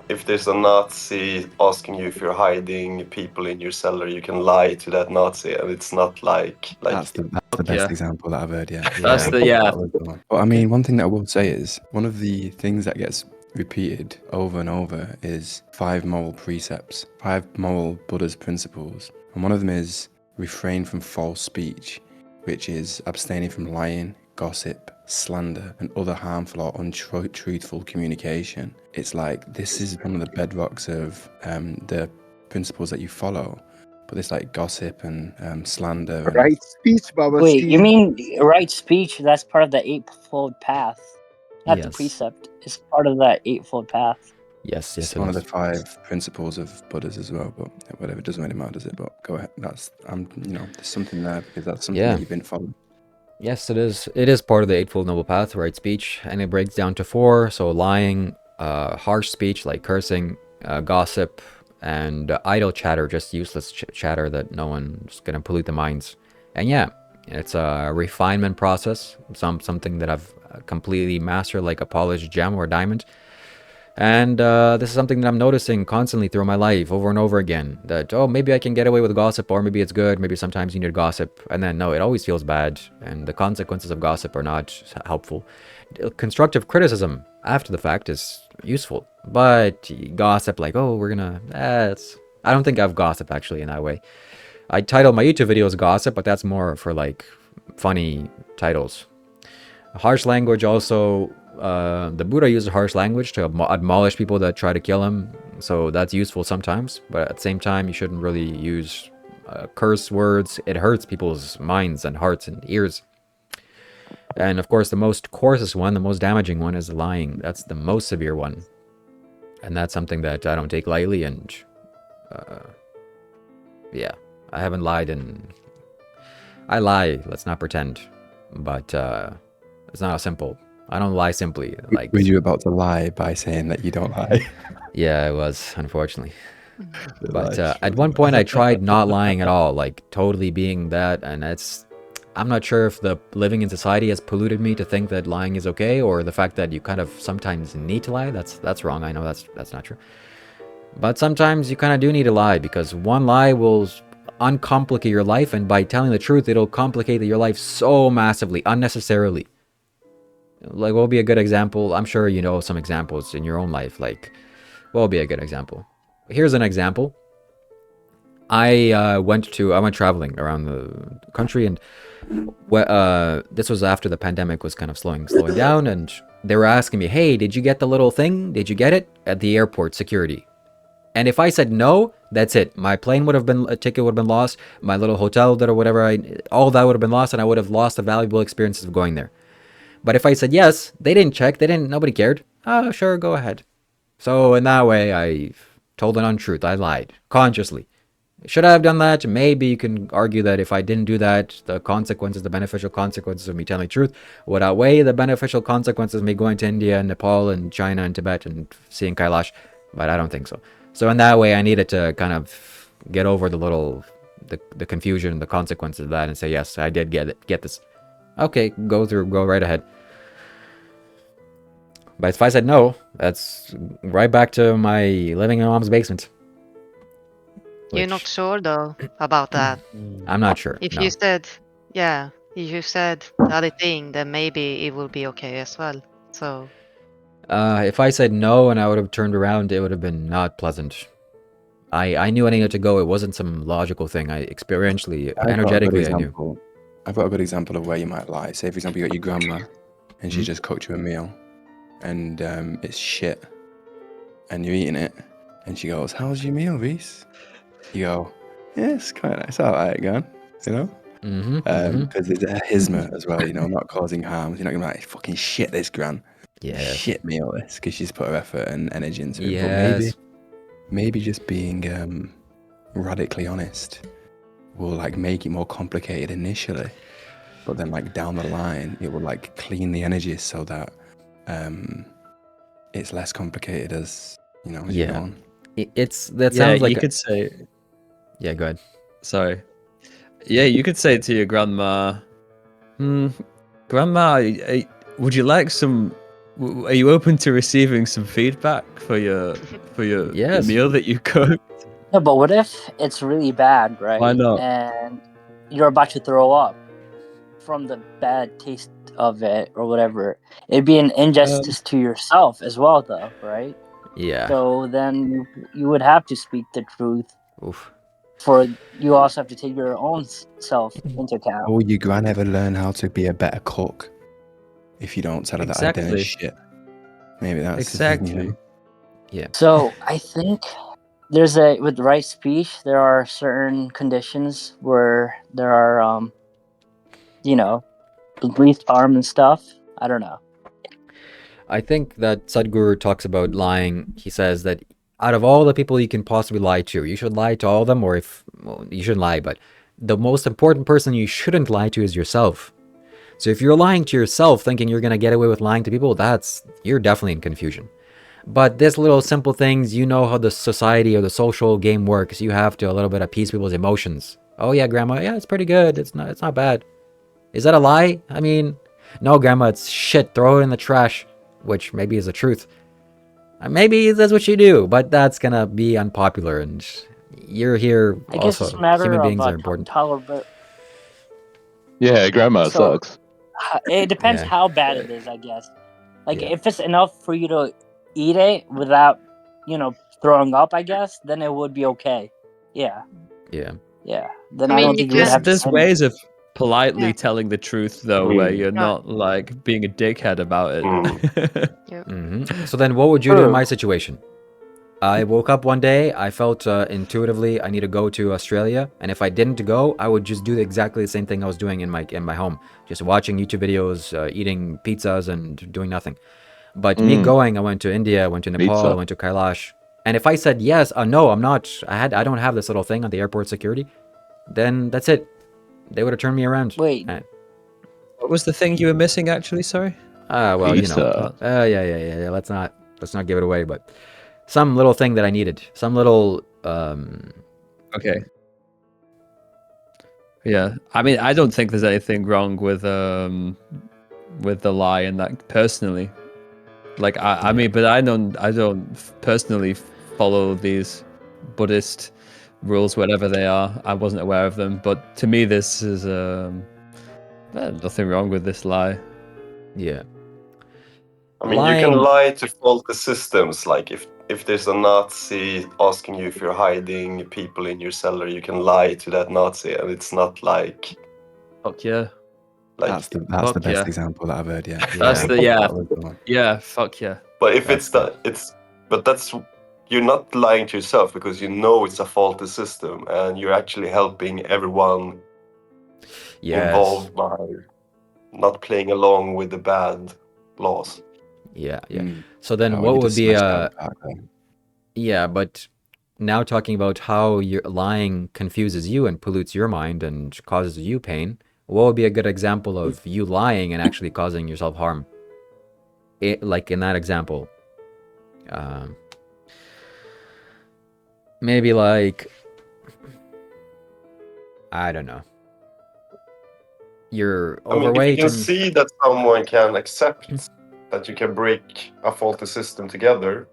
if there's a Nazi asking you if you're hiding people in your cellar, you can lie to that Nazi, and it's not like That's the best Yeah. example that I've heard. Yeah, That's the yeah. That was the one. But I mean, one thing that I will say is one of the things that gets repeated over and over is 5 moral precepts, 5 moral Buddha's principles, and one of them is refrain from false speech, which is abstaining from lying, gossip, slander, and other harmful or untruthful communication. It's like this is one of the bedrocks of the principles that you follow. But this like gossip and slander. And Right speech, Baba Wait, Steve. you mean right speech? That's part of the Eightfold Path. Not the Yes. precept. It's part of that Eightfold Path. Yes, it's it one of is. the 5 principles of Buddha's as well. But whatever, it doesn't really matter, does it? But go ahead. That's there's something there because that's something Yeah. that you've been following. Yes, it is. It is part of the Eightfold Noble Path, right speech, and it breaks down to 4. So lying, harsh speech like cursing, gossip, and idle chatter, just useless chatter that no one's gonna pollute the minds. And yeah, it's a refinement process, something that I've completely mastered like a polished gem or diamond. And this is something that I'm noticing constantly through my life over and over again, that, oh, maybe I can get away with gossip, or maybe it's good, maybe sometimes you need gossip, and then no, it always feels bad, and the consequences of gossip are not helpful. Constructive criticism after the fact is useful, but gossip like, oh, we're gonna, I don't think I've gossip actually in that way. I title my YouTube videos gossip, but that's more for like funny titles. Harsh language also, the Buddha uses harsh language to admonish people that try to kill him, so that's useful sometimes, but at the same time you shouldn't really use curse words. It hurts people's minds and hearts and ears. And of course the most coarsest one, the most damaging one, is lying. That's the most severe one, and that's something that I don't take lightly. And yeah, I haven't lied I lie, let's not pretend, but it's not simple. I don't lie simply. Like, were you about to lie by saying that you don't lie? Yeah, I was, unfortunately. But at one point I tried not lying at all, like totally being that, and I'm not sure if the living in society has polluted me to think that lying is okay, or the fact that you kind of sometimes need to lie. That's wrong. I know that's not true. But sometimes you kind of do need to lie, because one lie will uncomplicate your life, and by telling the truth, it'll complicate your life so massively, unnecessarily. Like, what would be a good example? I'm sure you know some examples in your own life. Like, what would be a good example? Here's an example. I went traveling around the country, and this was after the pandemic was kind of slowing down, and they were asking me, hey, did you get the little thing? Did you get it? At the airport security. And if I said no, that's it. My plane would have been, a ticket would have been lost, my little hotel or whatever, all that would have been lost, and I would have lost the valuable experiences of going there. But if I said yes, they didn't check, nobody cared. Oh, sure, go ahead. So in that way, I told an untruth. I lied, consciously. Should I have done that? Maybe you can argue that if I didn't do that, the consequences, the beneficial consequences of me telling the truth would outweigh the beneficial consequences of me going to India and Nepal and China and Tibet and seeing Kailash, but I don't think so. So in that way, I needed to kind of get over the confusion, the consequences of that, and say, yes, I did get this. Okay, go right ahead. But if I said no, that's right back to my living in mom's basement. You're not sure though about that. I'm not sure. If no. you said, yeah, if you said the other thing, then maybe it will be okay as well. So. If I said no and I would have turned around, it would have been not pleasant. I knew I needed to go. It wasn't some logical thing. I experientially, energetically, I knew. I've got a good example of where you might lie. Say, for example, you got your grandma, and she just cooked you a meal, and it's shit, and you're eating it, and she goes, "How's your meal, Reese?" You go, "Yeah, it's quite nice. All right, go on," you know? Because it's a hisma as well, not causing harm. You're not gonna be like, "Fucking shit, this gran." Yeah. Shit meal, this, because she's put her effort and energy into it. Yes. But maybe just being radically honest will like make it more complicated initially, but then like down the line it will like clean the energy so that it's less complicated as you go on. Sounds like you could say. Yeah, go ahead. Sorry. Yeah, you could say to your grandma, Grandma, would you like some Are you open to receiving some feedback for your Yes. meal that you cooked? No, but what if it's really bad, right? Why not? And you're about to throw up from the bad taste of it or whatever. It'd be an injustice to yourself as well, though, right? Yeah. So then you would have to speak the truth. Oof. For you also have to take your own self into account. Will your gran ever learn how to be a better cook if you don't tell her that I done Exactly. shit? Maybe that's Exactly. the thing, Yeah. So I think with right speech, there are certain conditions where there are, least harm and stuff. I don't know. I think that Sadhguru talks about lying. He says that out of all the people you can possibly lie to, you should lie to all of them, or you shouldn't lie, but the most important person you shouldn't lie to is yourself. So if you're lying to yourself, thinking you're going to get away with lying to people, you're definitely in confusion. But this little simple things, you know how the society or the social game works. You have to a little bit appease people's emotions. Oh yeah, grandma, yeah, it's pretty good. It's not bad. Is that a lie? I mean, no, grandma, it's shit. Throw it in the trash. Which maybe is the truth. Maybe that's what you do, but that's gonna be unpopular, and you're here I guess also. it's a matter Human of beings are important. Yeah, grandma sucks. It depends Yeah. how bad it is, I guess. Like Yeah. if it's enough for you to eat it without, throwing up, I guess, then it would be okay. Yeah. Yeah. Yeah. Then I I mean, don't you think you would can- have to There's send ways of politely Yeah. telling the truth, though, where you're Right. not like being a dickhead about it. So then what would you do in True. my situation? I woke up one day, I felt intuitively I need to go to Australia, and if I didn't go, I would just do exactly the same thing I was doing in my home, just watching YouTube videos, eating pizzas and doing nothing. But me going, I went to India, I went to Nepal, Pizza. I went to Kailash, and if I said yes, no, I'm not, I don't have this little thing on the airport security, then that's it. They would have turned me around. Wait. What was the thing you were missing, actually? Sorry. Well, Pizza. yeah. Let's not give it away, but some little thing that I needed, some little Okay. Yeah, I mean, I don't think there's anything wrong with the lie in that personally. Like, I mean, but I don't personally follow these Buddhist rules, whatever they are. I wasn't aware of them, but to me, this is nothing wrong with this lie. Yeah. I mean, you can lie to faulty systems. Like if there's a Nazi asking you if you're hiding people in your cellar, you can lie to that Nazi, and it's not like. Fuck yeah. Like That's the best yeah. example that I've heard. Yeah. That's I the think yeah. that was the one. Yeah. Fuck yeah. But if That's but that's you're not lying to yourself because you know it's a faulty system, and you're actually helping everyone involved by not playing along with the bad laws. Yeah. So then what would be but now talking about how your lying confuses you and pollutes your mind and causes you pain, what would be a good example of you lying and actually causing yourself harm? Like in that example, maybe like, I don't know. You're overweight. I mean, if you can see that someone can accept that you can break a faulty system together,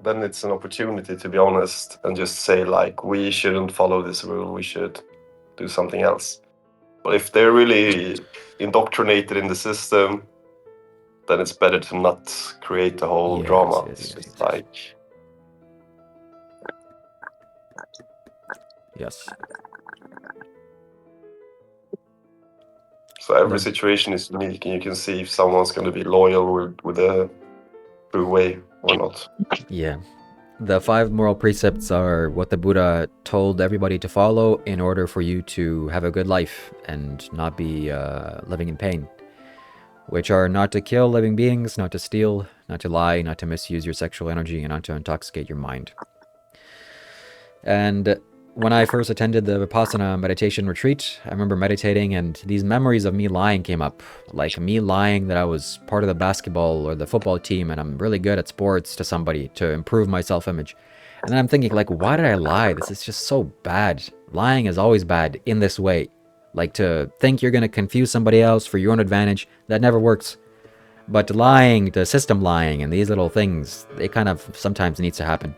then it's an opportunity to be honest and just say, like, we shouldn't follow this rule, we should do something else. But if they're really indoctrinated in the system, then it's better to not create the whole drama. It's just like... Yes. So every situation is unique, and you can see if someone's going to be loyal with a true way or not. Yeah. The 5 moral precepts are what the Buddha told everybody to follow in order for you to have a good life and not be living in pain, which are not to kill living beings, not to steal, not to lie, not to misuse your sexual energy, and not to intoxicate your mind. And when I first attended the Vipassana meditation retreat, I remember meditating and these memories of me lying came up. Like me lying that I was part of the basketball or the football team and I'm really good at sports to somebody to improve my self-image. And then I'm thinking, like, why did I lie? This is just so bad. Lying is always bad in this way. Like to think you're going to confuse somebody else for your own advantage, that never works. But lying, the system lying, and these little things, they kind of sometimes needs to happen.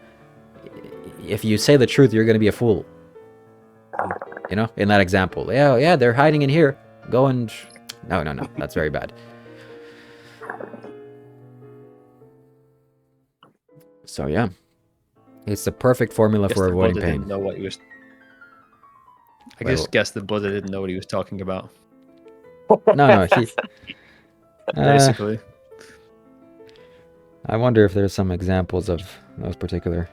If you say the truth, you're going to be a fool. You know, in that example. Yeah, they're hiding in here. Go and... No, that's very bad. So yeah. It's the perfect formula Guess for the avoiding Buddha pain. didn't know what he was. I Well- just guess the Buddha didn't know what he was talking about. No, he... Basically. I wonder if there's some examples of those particular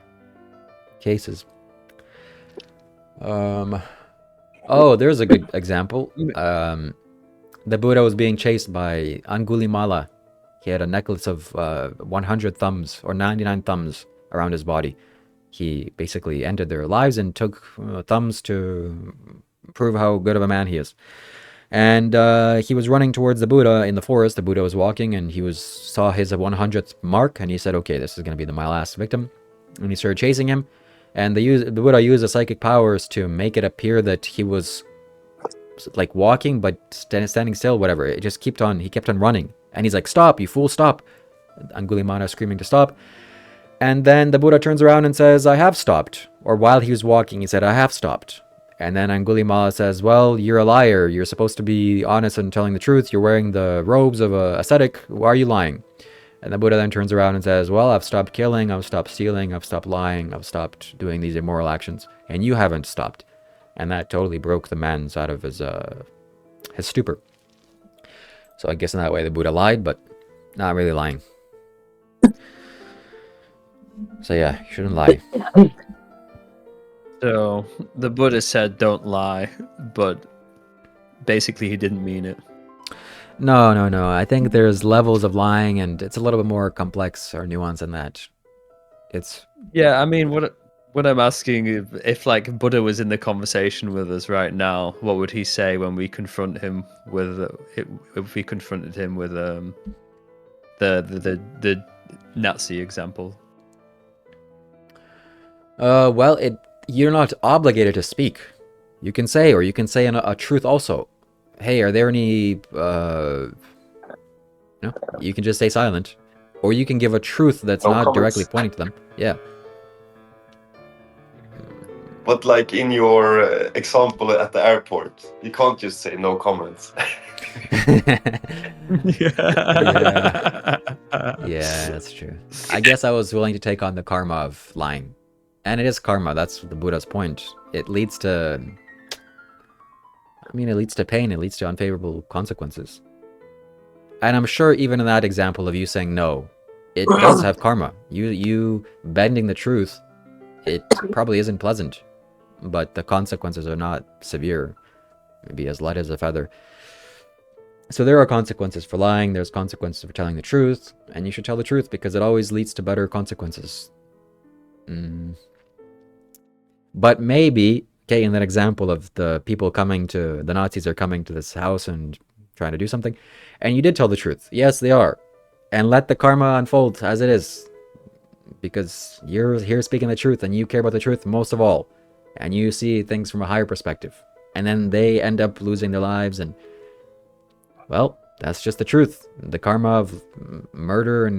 cases. Oh, there's a good example. The Buddha was being chased by Angulimala. He had a necklace of 100 thumbs or 99 thumbs around his body. He basically ended their lives and took thumbs to prove how good of a man he is. And he was running towards the Buddha in the forest. The Buddha was walking, and he saw his 100th mark, and he said, "Okay, this is going to be my last victim." And he started chasing him. And the Buddha used the psychic powers to make it appear that he was like walking, but standing still, whatever. He kept on running. And he's like, "Stop, you fool, stop." Angulimala screaming to stop. And then the Buddha turns around and says, "I have stopped." Or while he was walking, he said, "I have stopped." And then Angulimala says, "Well, you're a liar. You're supposed to be honest and telling the truth. You're wearing the robes of a ascetic. Why are you lying?" And the Buddha then turns around and says, "Well, I've stopped killing. I've stopped stealing. I've stopped lying. I've stopped doing these immoral actions. And you haven't stopped." And that totally broke the man's out of his stupor. So I guess in that way the Buddha lied, but not really lying. So yeah, you shouldn't lie. So the Buddha said don't lie, but basically he didn't mean it. No. I think there's levels of lying, and it's a little bit more complex or nuanced than that. It's... Yeah, I mean, what I'm asking if like Buddha was in the conversation with us right now, what would he say when we confront him with if we confronted him with the Nazi example? Well, you're not obligated to speak. You can say, or you can say a truth also. Hey, are there any... No, you can just stay silent. Or you can give a truth that's No not comments. directly pointing to them. Yeah. But like in your example at the airport, you can't just say no comments. Yeah, that's true. I guess I was willing to take on the karma of lying. And it is karma, that's the Buddha's point. It leads to... I mean, it leads to pain, it leads to unfavorable consequences. And I'm sure even in that example of you saying no, it does have karma. You bending the truth, it probably isn't pleasant. But the consequences are not severe. Maybe as light as a feather. So there are consequences for lying, there's consequences for telling the truth, and you should tell the truth because it always leads to better consequences. But maybe, okay, in that example of the Nazis are coming to this house and trying to do something, and you did tell the truth. Yes, they are. And let the karma unfold as it is. Because you're here speaking the truth, and you care about the truth most of all. And you see things from a higher perspective. And then they end up losing their lives, and... well, that's just the truth. The karma of murder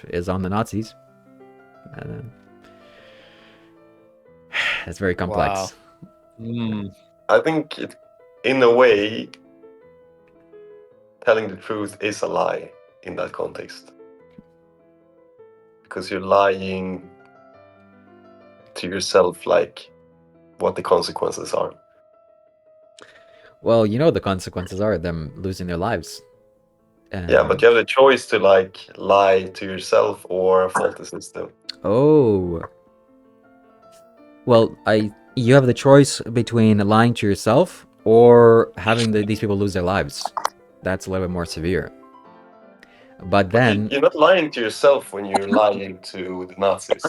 is on the Nazis. It's very complex. Wow. I think in a way, telling the truth is a lie in that context. Because you're lying to yourself, like what the consequences are. Well, you know the consequences are them losing their lives. Yeah, but you have the choice to like lie to yourself or fault the system. Oh. Well, you have the choice between lying to yourself or having these people lose their lives. That's a little bit more severe. But then... you're not lying to yourself when you're lying to the Nazis.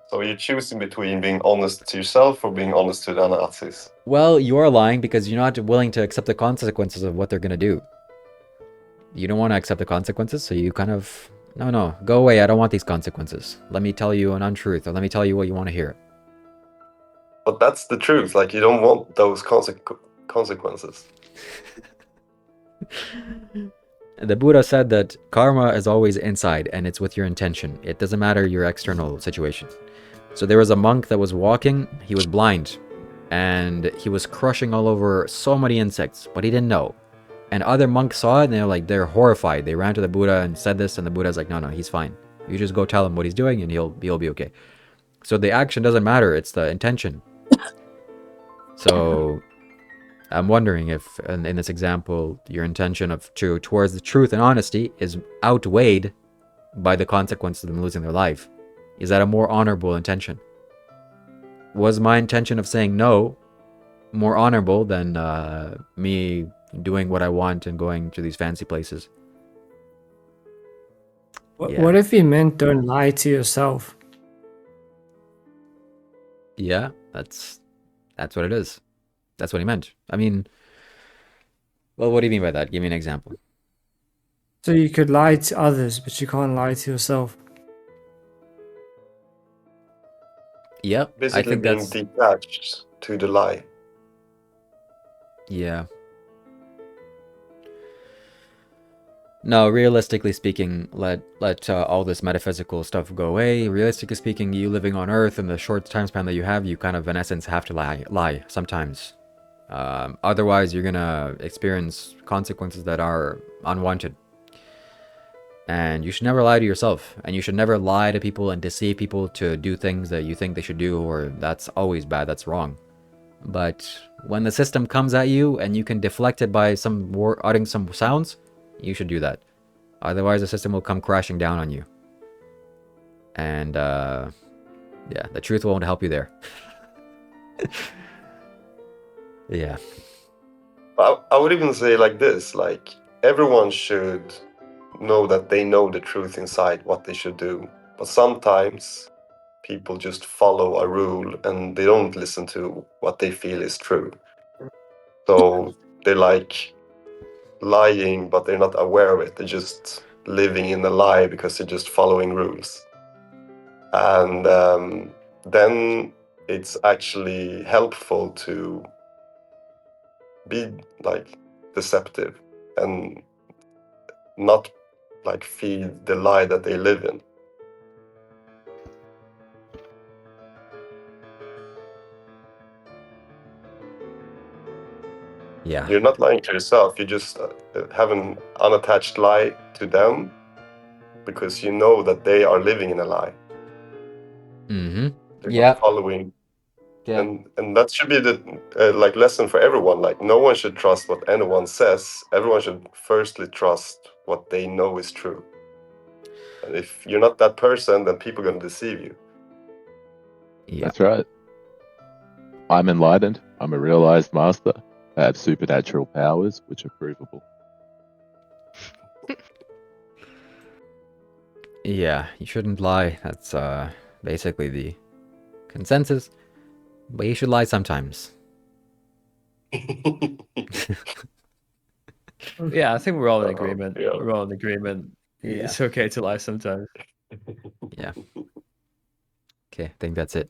So you're choosing between being honest to yourself or being honest to the Nazis. well, you are lying because you're not willing to accept the consequences of what they're going to do. You don't want to accept the consequences, so you kind of... No, go away, I don't want these consequences. Let me tell you an untruth, or let me tell you what you want to hear. But that's the truth, like you don't want those consequences. The Buddha said that karma is always inside and it's with your intention. It doesn't matter your external situation. So there was a monk that was walking, he was blind, and he was crushing all over so many insects, but he didn't know. And other monks saw it and they're horrified. They ran to the Buddha and said this, and the Buddha's like, no, he's fine. You just go tell him what he's doing and he'll be okay. So the action doesn't matter, it's the intention. So I'm wondering if in this example, your intention towards the truth and honesty is outweighed by the consequences of them losing their life. Is that a more honorable intention? Was my intention of saying no more honorable than me doing what I want and going to these fancy places? What if he meant don't lie to yourself? Yeah, that's what it is. That's what he meant. I mean, well, what do you mean by that? Give me an example. So you could lie to others, but you can't lie to yourself. Yep, Basically, I think being that's detached to the lie. yeah. No, realistically speaking, let all this metaphysical stuff go away. Realistically speaking, you living on Earth in the short time span that you have, you kind of, in essence, have to lie sometimes. Otherwise, you're gonna experience consequences that are unwanted. And you should never lie to yourself. And you should never lie to people and deceive people to do things that you think they should do, or that's always bad, that's wrong. But when the system comes at you and you can deflect it by uttering some sounds, you should do that. Otherwise, the system will come crashing down on you. And yeah, the truth won't help you there. Yeah. I would even say like this, like everyone should know that they know the truth inside what they should do. But sometimes people just follow a rule and they don't listen to what they feel is true. So they're like lying, but they're not aware of it. They're just living in a lie because they're just following rules. And then it's actually helpful to be like deceptive and not like feed the lie that they live in. Yeah. You're not lying to yourself. You just have an unattached lie to them because you know that they are living in a lie. Mm-hmm. They're Yeah. not following. Yeah. And that should be the like lesson for everyone. Like no one should trust what anyone says. Everyone should firstly trust what they know is true. And if you're not that person, then people are going to deceive you. Yeah. That's right. I'm enlightened. I'm a realized master. I have supernatural powers which are provable. Yeah, you shouldn't lie. That's basically the consensus. But you should lie sometimes. Yeah, I think we're all in agreement. Yeah. We're all in agreement. Yeah. It's okay to lie sometimes. Yeah. Okay, I think that's it.